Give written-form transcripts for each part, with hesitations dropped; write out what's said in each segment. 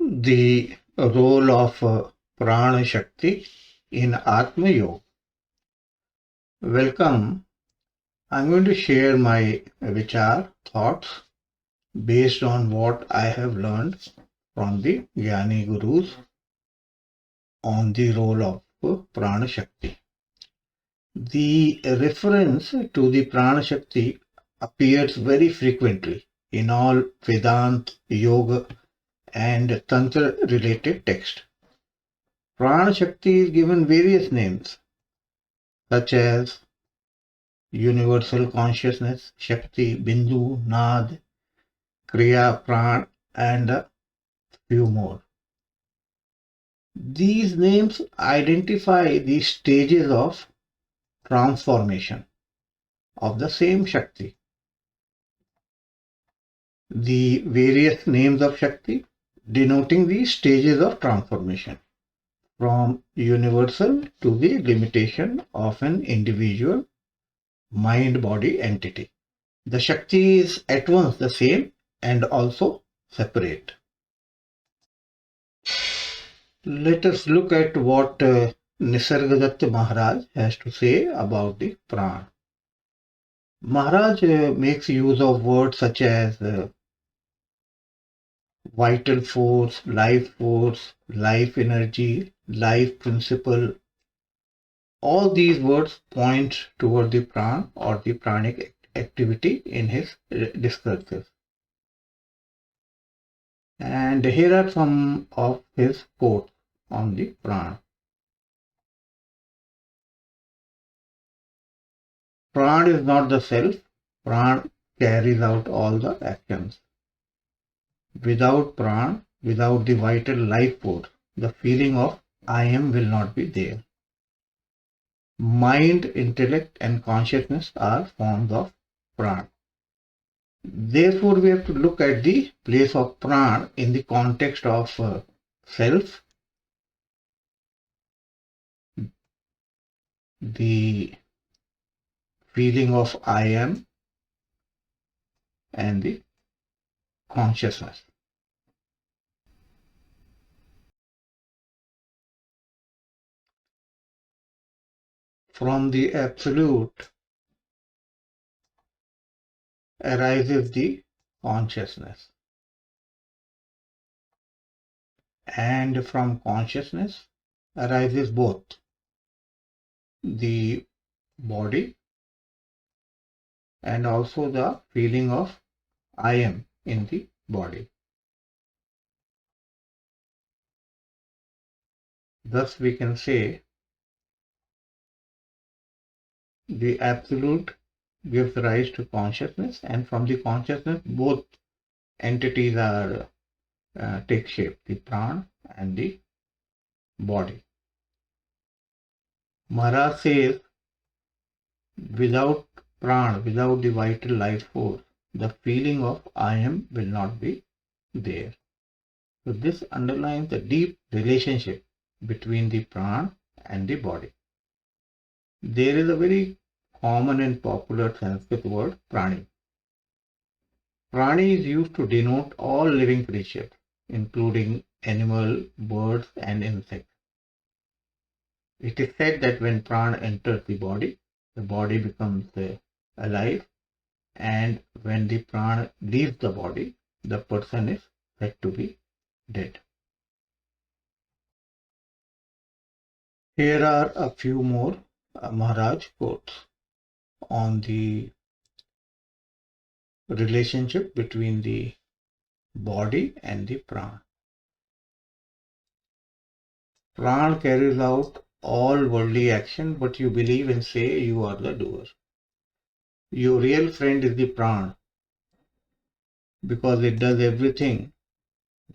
The role of Prana Shakti in Atma Yoga. Welcome. I'm going to share my thoughts based on what I have learned from the Jnani Gurus on the role of Prana Shakti. The reference to the Prana Shakti appears very frequently in all Vedanta, Yoga, and Tantra related texts. Prana Shakti is given various names such as universal consciousness, Shakti, Bindu, Nad, Kriya, Pran, and a few more. These names identify the stages of transformation of the same Shakti. The various names of Shakti denoting the stages of transformation from universal to the limitation of an individual mind-body entity. The Shakti is at once the same and also separate. Let us look at what Nisargadatta Maharaj has to say about the Prana. Maharaj makes use of words such as vital force, life energy, life principle. All these words point toward the Prana or the pranic activity in his discourses. And here are some of his quotes on the Prana. Prana is not the self. Prana carries out all the actions. Without Prana, without the vital life force, the feeling of I am will not be there. Mind, intellect, and consciousness are forms of Prana. Therefore, we have to look at the place of Prana in the context of self, the feeling of I am, and the consciousness. From the absolute arises the consciousness, and from consciousness arises both the body and also the feeling of I am in the body. Thus we can say the absolute gives rise to consciousness, and from the consciousness both entities are take shape, the prana and the body. Maharaj says without prana, without the vital life force, the feeling of I am will not be there. So this underlines the deep relationship between the prana and the body. There is a very common and popular Sanskrit word prani. Prani is used to denote all living creatures, including animal, birds, and insects. It is said that when prana enters the body becomes alive, and when the prana leaves the body, the person is said to be dead. Here are a few more Maharaj quotes on the relationship between the body and the prana. Prana carries out all worldly action, but you believe and say you are the doer. Your real friend is the prana because it does everything: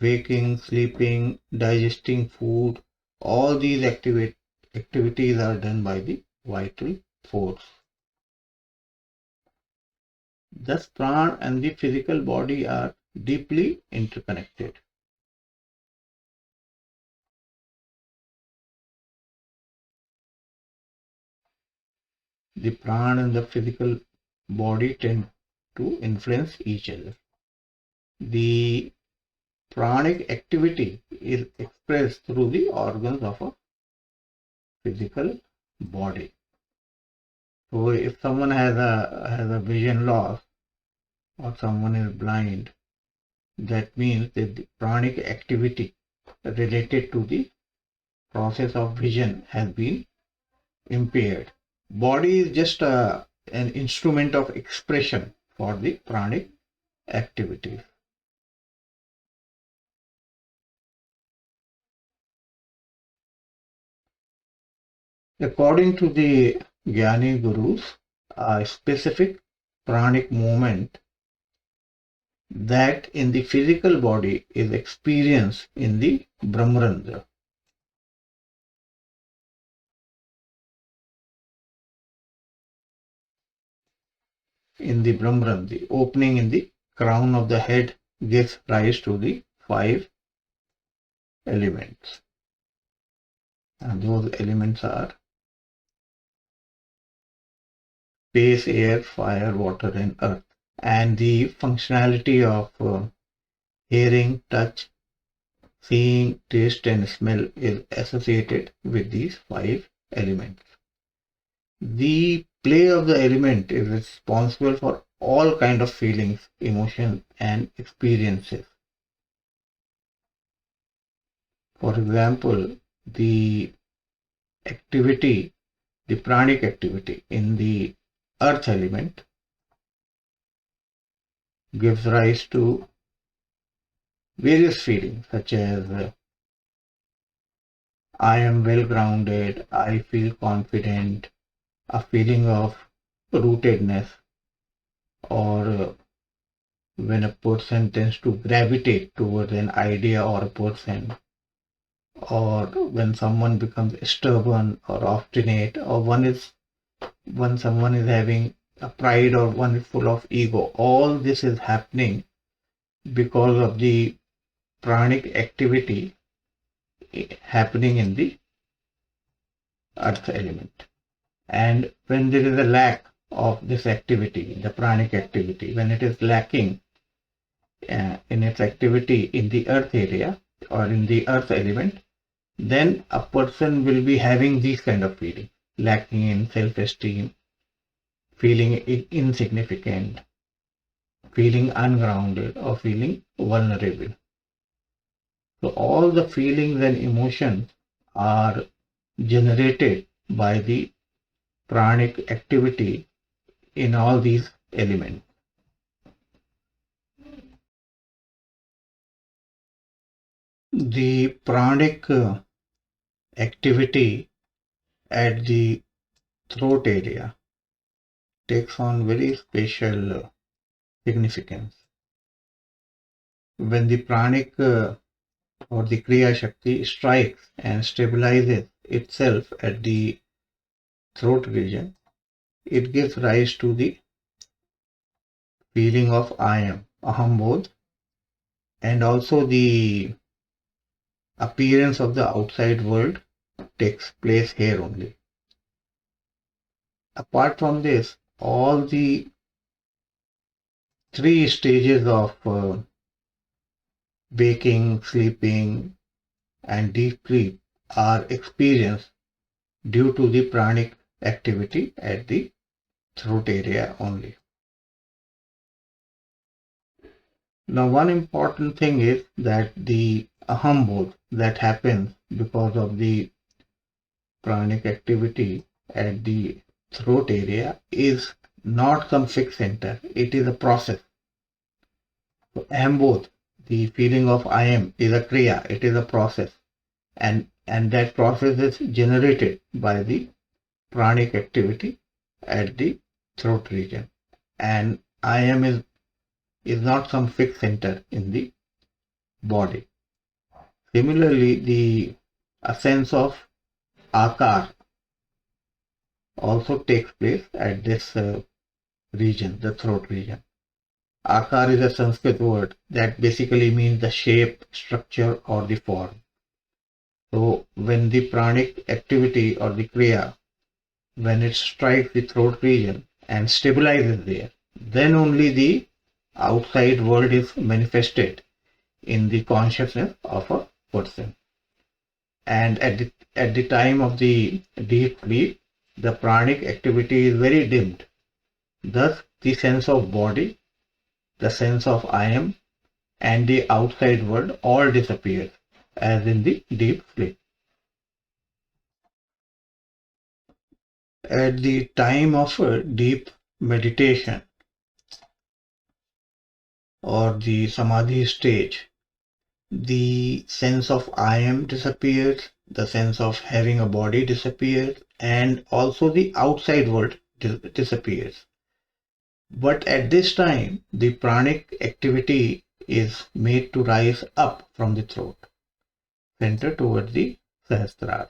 waking, sleeping, digesting food. All these activities are done by the vital force. Thus, prana and the physical body are deeply interconnected. The prana and the physical body tend to influence each other. The pranic activity is expressed through the organs of a physical body. So if someone has a vision loss or someone is blind, that means that the pranic activity related to the process of vision has been impaired. Body is just an instrument of expression for the pranic activities. According to the Jnani Gurus, a specific pranic movement that in the physical body is experienced in the Brahmarandra. In the Brahmarandra, the opening in the crown of the head gives rise to the 5 elements. And those elements are space, air, fire, water, and earth. And the functionality of hearing, touch, seeing, taste, and smell is associated with these 5 elements. The play of the element is responsible for all kinds of feelings, emotions, and experiences. For example, the activity, the pranic activity in the earth element gives rise to various feelings such as I am well grounded, I feel confident, a feeling of rootedness, or when a person tends to gravitate towards an idea or a person, or when someone becomes stubborn or obstinate, or when someone is having a pride or one is full of ego. All this is happening because of the pranic activity happening in the earth element. And when there is a lack of this activity, the pranic activity, when it is lacking in its activity in the earth area or in the earth element, then a person will be having these kind of feelings, lacking in self-esteem, feeling insignificant, feeling ungrounded, or feeling vulnerable. So all the feelings and emotions are generated by the pranic activity in all these elements. The pranic activity at the throat area takes on very special significance. When the pranic or the Kriya Shakti strikes and stabilizes itself at the throat region, it gives rise to the feeling of I am, Aham bodh, and also the appearance of the outside world takes place here only. Apart from this, all the 3 stages of waking, sleeping, and deep sleep are experienced due to the pranic activity at the throat area only. Now, one important thing is that the Aham bodh that happens because of the pranic activity at the throat area is not some fixed center. It is a process. So Aham bodh, the feeling of I am, is a kriya. It is a process, and that process is generated by the pranic activity at the throat region. And I am is not some fixed center in the body. Similarly, a sense of akar also takes place at this region, the throat region. Akar is a Sanskrit word that basically means the shape, structure, or the form. So when the pranic activity or the kriya, when it strikes the throat region and stabilizes there, then only the outside world is manifested in the consciousness of a person. And at the time of the deep sleep, the pranic activity is very dimmed. Thus, the sense of body, the sense of I am, and the outside world all disappears, as in the deep sleep. At the time of a deep meditation or the Samadhi stage, the sense of I am disappears, the sense of having a body disappears, and also the outside world disappears. But at this time, the pranic activity is made to rise up from the throat, center towards the Sahasrara,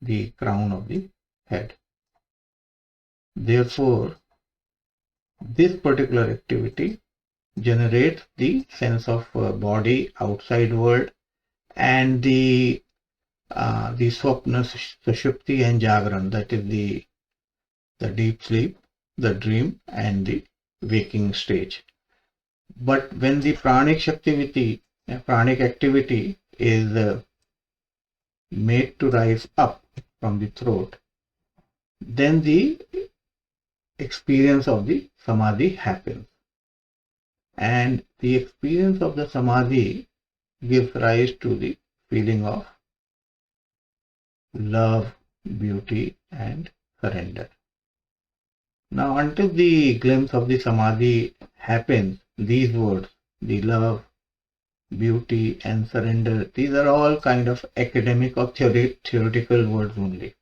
the crown of the head. Therefore, this particular activity generates the sense of body, outside world, and the swapna, sushupti, and jagran, that is the deep sleep, the dream, and the waking stage. But when the pranic activity is made to rise up from the throat, then the experience of the Samadhi happens. And the experience of the Samadhi gives rise to the feeling of love, beauty, and surrender. Now, until the glimpse of the Samadhi happens, these words, the love, beauty, and surrender, these are all kind of academic or theoretical words only.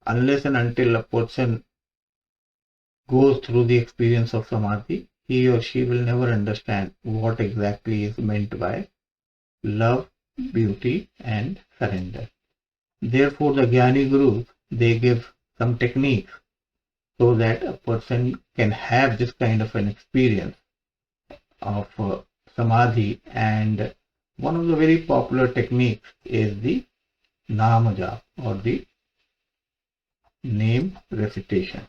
Unless and until a person goes through the experience of Samadhi, he or she will never understand what exactly is meant by love, beauty, and surrender. Therefore, the Jnani Gurus, they give some techniques so that a person can have this kind of an experience of Samadhi. And one of the very popular techniques is the Namajap, or the name recitation.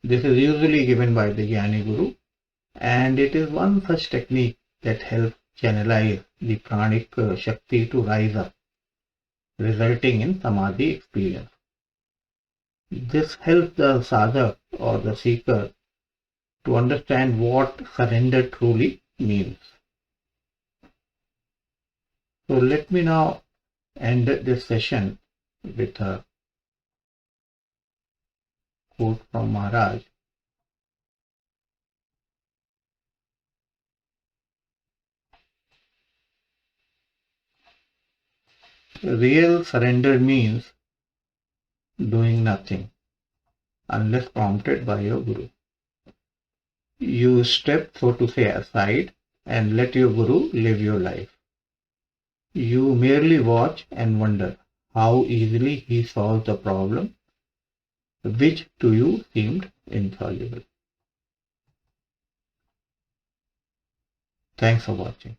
This is usually given by the Jnani Guru, and it is one such technique that helps channelize the Pranic Shakti to rise up, resulting in Samadhi experience. This helps the sadhak or the seeker to understand what surrender truly means. So let me now end this session with a quote from Maharaj. Real surrender means doing nothing unless prompted by your Guru. You step, so to say, aside and let your Guru live your life. You merely watch and wonder how easily he solves the problem which to you seemed insoluble. Thanks for watching.